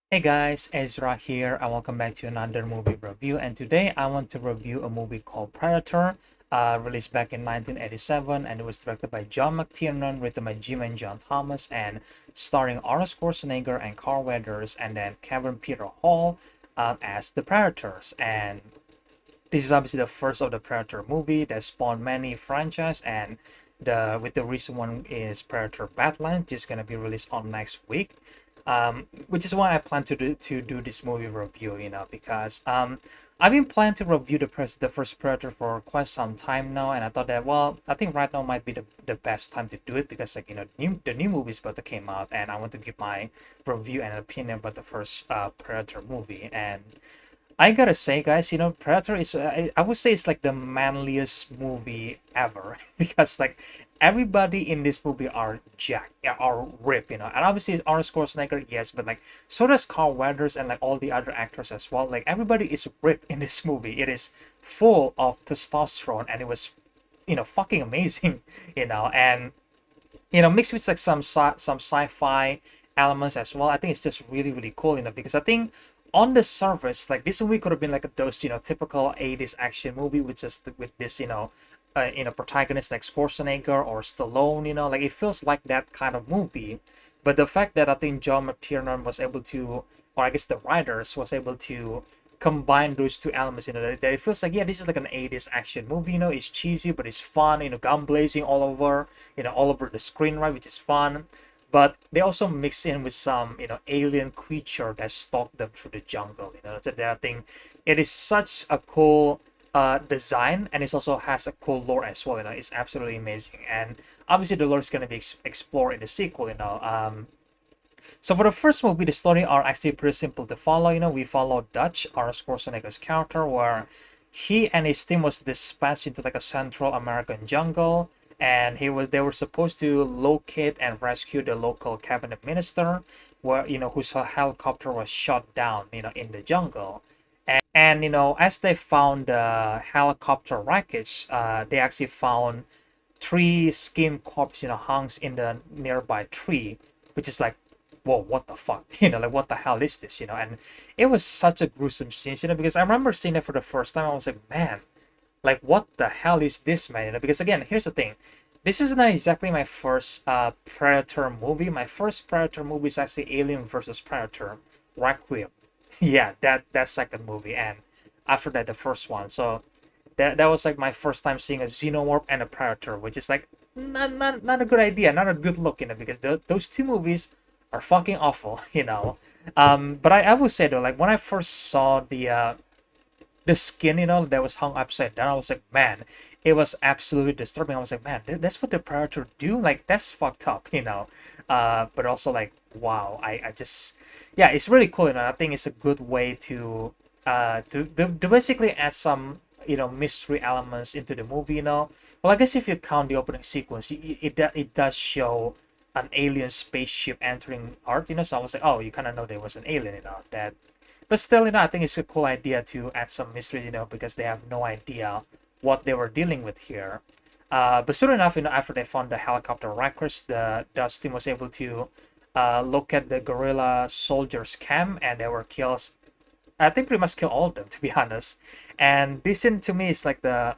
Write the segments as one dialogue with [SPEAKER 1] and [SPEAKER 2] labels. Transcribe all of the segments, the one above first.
[SPEAKER 1] Hey guys, Ezra here, and welcome back to another movie review. And today I want to review a movie called Predator, released back in 1987, and it was directed by John McTiernan, written by Jim and John Thomas, and starring Arnold Schwarzenegger and carlweathers, and then Kevin Peter Hall as the Predators. And this is obviously the first of the Predator movie that spawned many franchise, and the recent one is Predator Badlands, just gonna be released on next week. Which is why I plan to do this movie review, because I've been planning to review the first Predator for quite some time now, and I thought that, well, I think right now might be the best time to do it because, like, the new movie's about to came out, and I want to give my review and opinion about the first Predator movie. And I gotta say, guys, Predator is, I would say it's like the manliest movie ever because, like, everybody in this movie are jacked, are ripped, and obviously it's Arnold Schwarzenegger, yes, but like, so does Carl Weathers and like all the other actors as well. Like, everybody is ripped in this movie. It is full of testosterone, and it was, fucking amazing, and mixed with like some sci-fi elements as well. I think it's just really really cool, because I think on the surface, like, this movie could have been like those typical 80s action movie with just with this protagonist like Schwarzenegger or Stallone. Like, it feels like that kind of movie. But the fact that I think John McTiernan was able to, or I guess the writers was able to combine those two elements, that it feels like, yeah, this is like an 80s action movie. It's cheesy but it's fun, gun blazing all over, all over the screen, right, which is fun. But they also mix in with some, alien creature that stalk them through the jungle. So that I think it is such a cool design, and it also has a cool lore as well. It's absolutely amazing, and obviously the lore is going to be explored in the sequel. So for the first movie, the story are actually pretty simple to follow. We follow Dutch, our Schwarzenegger's character, where he and his team was dispatched into like a Central American jungle, and they were supposed to locate and rescue the local cabinet minister, where whose helicopter was shot down, in the jungle. And as they found the helicopter wreckage, they actually found three skin corpses, hung in the nearby tree, which is like, whoa, what the fuck? Like, what the hell is this? And it was such a gruesome scene, because I remember seeing it for the first time. I was like, man, like, what the hell is this, man? Because again, here's the thing. This is not exactly my first Predator movie. My first Predator movie is actually Alien versus Predator, Requiem. Yeah, that second movie, and after that, the first one. So that was like my first time seeing a xenomorph and a predator, which is like not a good idea, not a good look, because those two movies are fucking awful, But I would say though, like, when I first saw the skin, that was hung upside down, I was like, man, it was absolutely disturbing. I was like, man, that's what the predator do? Like, that's fucked up, But also, like, wow, I just, yeah, it's really cool. I think it's a good way to basically add some, mystery elements into the movie. Well, I guess if you count the opening sequence, it does show an alien spaceship entering Earth. So I was like, oh, you kind of know there was an alien, that. But still, I think it's a cool idea to add some mystery, because they have no idea what they were dealing with here. But soon enough, after they found the helicopter wreckers, the Dust team was able to look at the guerrilla soldiers' camp, and they were killed. I think pretty much kill all of them, to be honest. And this scene to me is like to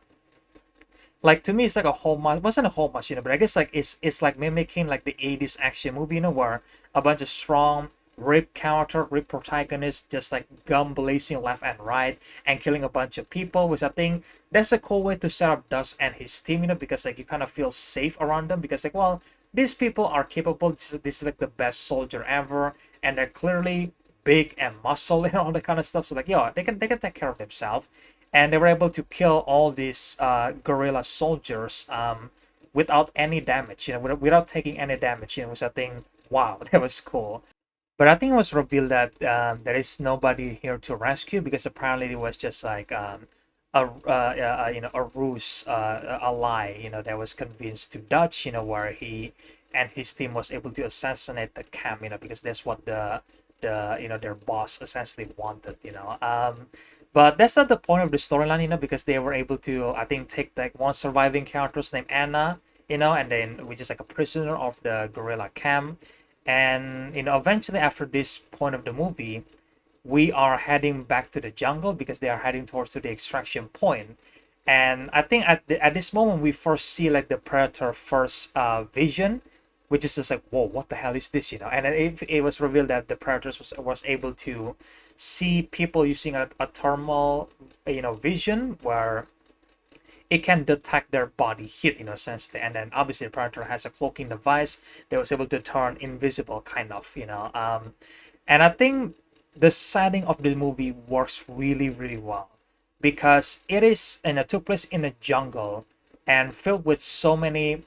[SPEAKER 1] me it's like a whole much, it wasn't a whole much, but I guess like it's like mimicking like the 80s action movie, where a bunch of strong ripped character, ripped protagonists just like gun blazing left and right and killing a bunch of people, which I think that's a cool way to set up Dust and his team, because like you kind of feel safe around them, because like, well, these people are capable. This is like the best soldier ever, and they're clearly big and muscle and all that kind of stuff. So like, yeah, they can take care of themselves, and they were able to kill all these guerrilla soldiers without any damage, without taking any damage, which I think, wow, that was cool. But I think it was revealed that there is nobody here to rescue, because apparently it was just like a ruse, a lie, that was convinced to Dutch, where he and his team was able to assassinate the camp, because that's what their boss essentially wanted, But that's not the point of the storyline, because they were able to, I think, take like one surviving character named Anna, and then which is like a prisoner of the guerrilla camp, And eventually after this point of the movie, we are heading back to the jungle because they are heading towards to the extraction point. And I think at this moment we first see like the predator first vision, which is just like, whoa, what the hell is this, and then it was revealed that the predators was able to see people using a thermal vision, where it can detect their body heat, essentially. And then obviously the predator has a cloaking device that was able to turn invisible, kind of, and I think the setting of the movie works really, really well, because it is, took place in a jungle and filled with so many,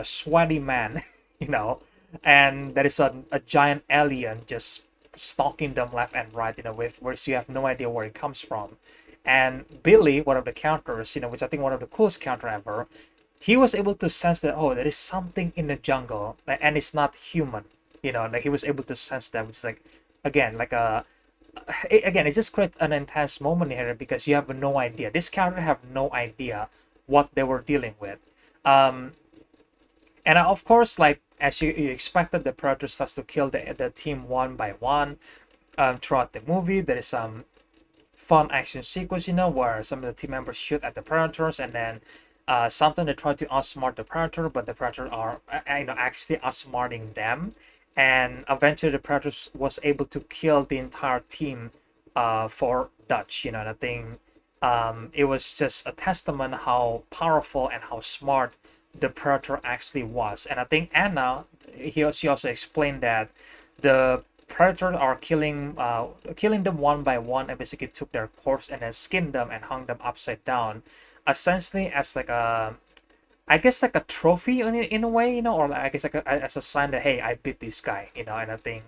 [SPEAKER 1] sweaty men, you know, and there is a giant alien just stalking them left and right, with where you have no idea where it comes from. And Billy, one of the counters, which I think one of the coolest counter ever, he was able to sense that, oh, there is something in the jungle, and it's not human, like he was able to sense that, which is like, again, like again, it just creates an intense moment here, because you have no idea. This character have no idea what they were dealing with. And of course, like as you expected, the predator starts to kill the team one by one. Throughout the movie, there is some fun action sequence, where some of the team members shoot at the predators, and then something they try to outsmart the predator, but the predator are actually outsmarting them. And eventually the predators was able to kill the entire team for Dutch, and I think it was just a testament how powerful and how smart the predator actually was. And I think Anna, she also explained that the predators are killing them one by one, and basically took their corpse and then skinned them and hung them upside down, essentially as like a, I guess, like a trophy in a way, or I guess like as a sign that, hey, I beat this guy, and I think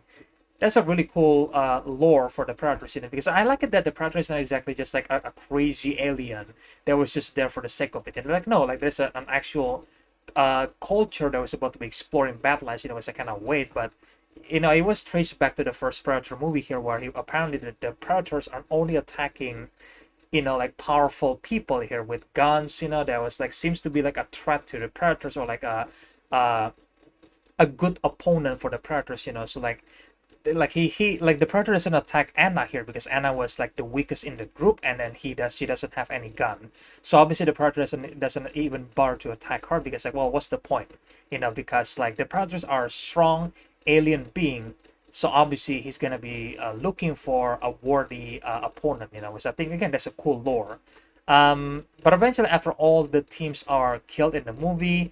[SPEAKER 1] that's a really cool lore for the predators, because I like it that the predator is not exactly just like a crazy alien that was just there for the sake of it. And like, no, like there's an actual culture that was about to be exploring Badlands, as I kind of wait, but it was traced back to the first Predator movie here, where apparently the predators are only attacking like powerful people here with guns, that was like, seems to be like a threat to the predators, or like a good opponent for the predators, so like he like the predator doesn't attack Anna here because Anna was like the weakest in the group, and then she doesn't have any gun, so obviously the predator doesn't even bother to attack her, because like, well, what's the point, because like the predators are strong alien being, so obviously he's gonna be looking for a worthy opponent, which I think, again, that's a cool lore. But eventually, after all the teams are killed in the movie,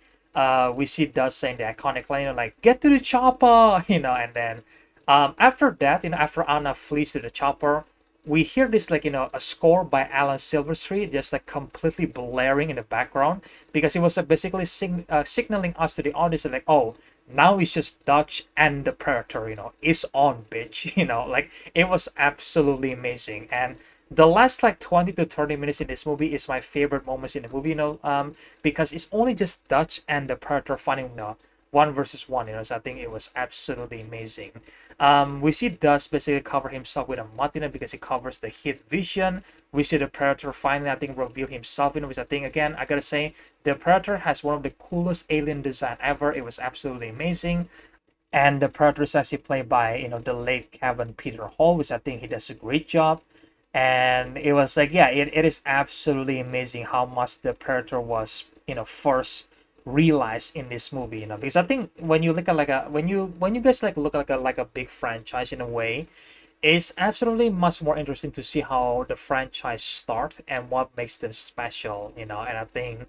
[SPEAKER 1] we see Dust saying the iconic line, like, "Get to the chopper," and then after that, after Anna flees to the chopper, we hear this, like, a score by alansilvestri just like completely blaring in the background, because it was basically signaling us to the audience that, like, oh, now it's just Dutch and the Predator, it's on, bitch, like, it was absolutely amazing. And the last like 20 to 30 minutes in this movie is my favorite moments in the movie, because it's only just Dutch and the Predator fighting, one versus one, so I think it was absolutely amazing. We see Dust basically cover himself with a mud, because he covers the heat vision. We see the Predator finally, I think, reveal himself, which I think, again, I gotta say, the Predator has one of the coolest alien design ever. It was absolutely amazing. And the Predator is actually played by, the late Kevin Peter Hall, which I think he does a great job. And it was like, yeah, it is absolutely amazing how much the Predator was, first realized in this movie, because I think when you look at like a when you guys like look at like a big franchise, in a way, it's absolutely much more interesting to see how the franchise start and what makes them special, and I think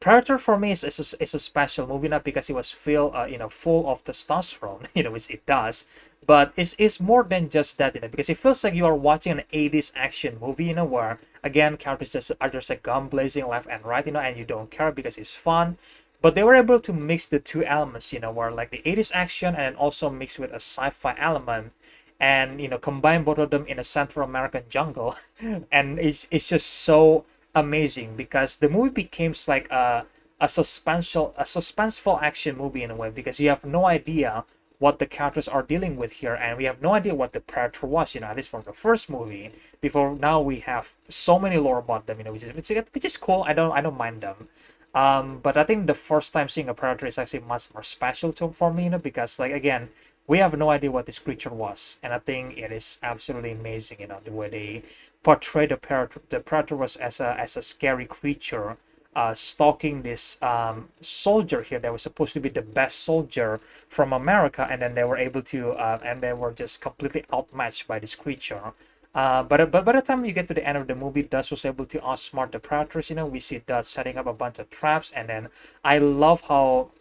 [SPEAKER 1] Predator for me is a special movie, not because it was full of testosterone, which it does, but it's more than just that, because it feels like you are watching an 80s action movie, where, again, characters are just like gun blazing left and right, and you don't care because it's fun. But they were able to mix the two elements, where like the 80s action and also mix with a sci-fi element, and combine both of them in a Central American jungle, and it's just so amazing, because the movie becomes like a suspenseful action movie, in a way, because you have no idea what the characters are dealing with here, and we have no idea what the Predator was, at least from the first movie. Before now, we have so many lore about them, which is cool. I don't mind them. But I think the first time seeing a predator is actually much more special for me, because like again, we have no idea what this creature was, and I think it is absolutely amazing, the way they portray the predator. The predator was as a scary creature, stalking this soldier here that was supposed to be the best soldier from America, and then they were able to, and they were just completely outmatched by this creature. But by the time you get to the end of the movie, Dust was able to outsmart the predators. We see Dust setting up a bunch of traps, and then I love how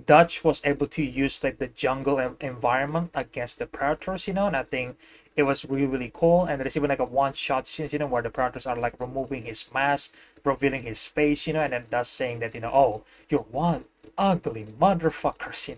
[SPEAKER 1] Dutch was able to use like the jungle environment against the predators, and I think it was really really cool. And there's even like a one-shot scene, where the predators are like removing his mask, revealing his face, and then Dutch saying that, oh, you're one ugly motherfuckers,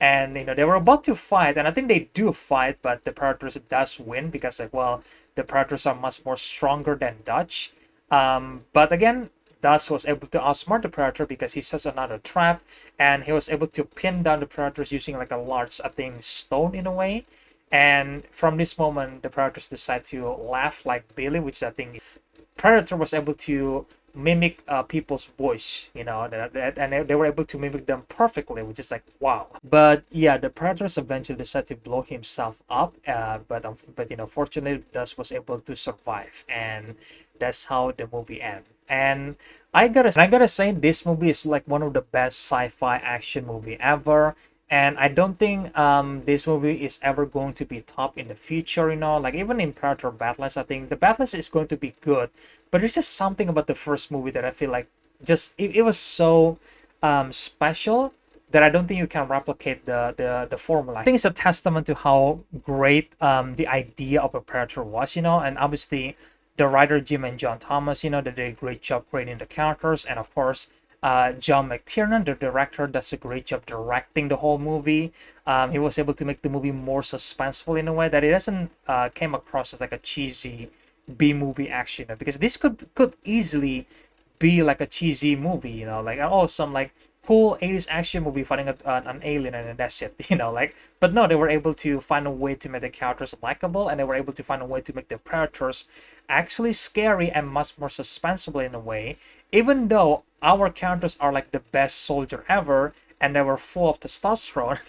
[SPEAKER 1] and they were about to fight, and I think they do fight, but the predators does win because like, well, the predators are much more stronger than Dutch. But again, Thus was able to outsmart the predator because he sets another trap, and he was able to pin down the predators using like a large, I think, stone in a way. And from this moment, the predators decide to laugh like Billy, which I think Predator was able to mimic people's voice, and they were able to mimic them perfectly, which is like wow. But yeah, the Predators eventually decided to blow himself up, but fortunately, Dust was able to survive, and that's how the movie ends. And I gotta say, this movie is like one of the best sci-fi action movie ever. And I don't think this movie is ever going to be top in the future, like even in Predator Badlands, I think the Badlands is going to be good, but there's just something about the first movie that I feel like just it was so special that I don't think you can replicate the formula. I think it's a testament to how great the idea of a Predator was, and obviously the writer Jim and John Thomas, they did a great job creating the characters, and of course John McTiernan, the director, does a great job directing the whole movie. He was able to make the movie more suspenseful in a way that it doesn't came across as like a cheesy B movie action, because this could easily be like a cheesy movie, like oh, some like cool 80s action movie fighting an alien and that's it, like. But no, they were able to find a way to make the characters likable, and they were able to find a way to make the predators actually scary and much more suspenseful in a way, even though our characters are like the best soldier ever and they were full of testosterone,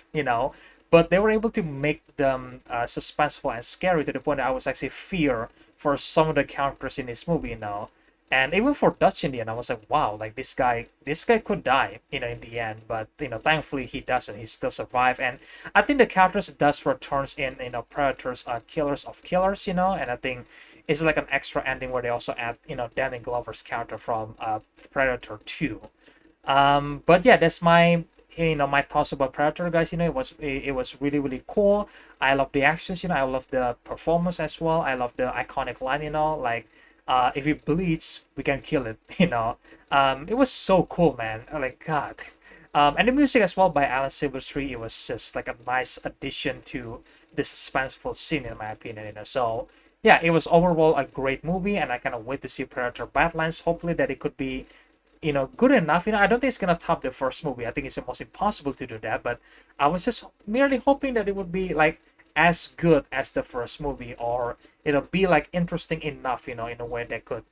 [SPEAKER 1] but they were able to make them suspenseful and scary to the point that I was actually fear for some of the characters in this movie, and even for Dutch in the end, I was like, wow, like this guy could die, in the end, but thankfully he doesn't. He still survived, and I think the characters does returns in Predators, Killers of Killers, and I think it's like an extra ending where they also add, Danny Glover's character from Predator 2. But yeah, that's my my thoughts about Predator, guys. It was really really cool. I love the actions, I love the performance as well. I love the iconic line, like if we bleeds, we can kill it. It was so cool, man. Like God. And the music as well by alansilvestri, it was just like a nice addition to this suspenseful scene, in my opinion. So yeah, it was overall a great movie, and I cannot wait to see Predator Badlands. Hopefully that it could be, good enough. I don't think it's gonna top the first movie. I think it's almost impossible to do that. But I was just merely hoping that it would be like as good as the first movie, or be like interesting enough, in a way that could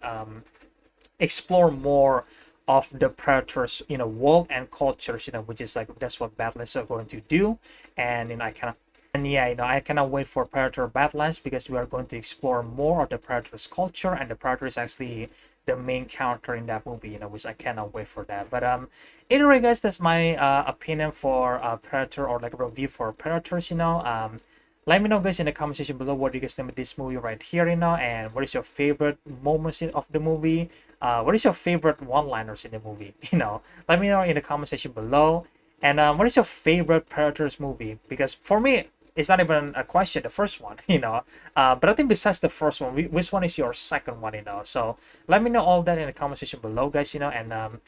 [SPEAKER 1] explore more of the Predators, world and cultures, which is like that's what Badlands are going to do. And I cannot wait for Predator Badlands, because we are going to explore more of the Predator's culture, and the Predator is actually the main character in that movie, which I cannot wait for that. But anyway, guys, that's my opinion for Predator, or like a review for Predators. Let me know, guys, in the comment section below what you guys think of this movie right here, and what is your favorite moments of the movie. What is your favorite one-liners in the movie? Let me know in the comment section below. And what is your favorite Predators movie? Because for me, it's not even a question, the first one, but I think besides the first one, which one is your second one, so let me know all that in the comment section below, guys, and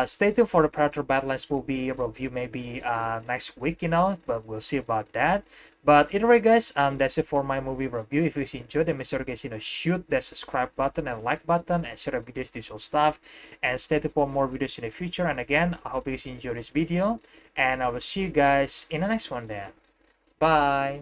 [SPEAKER 1] stay tuned for the Predator Badlands movie review maybe next week, but we'll see about that. But either way, guys, that's it for my movie review. If you guys enjoyed, then make sure, guys, shoot that subscribe button and like button, and share the videos to show stuff, and stay tuned for more videos in the future. And again, I hope you guys enjoyed this video, and I will see you guys in the next one then. Bye.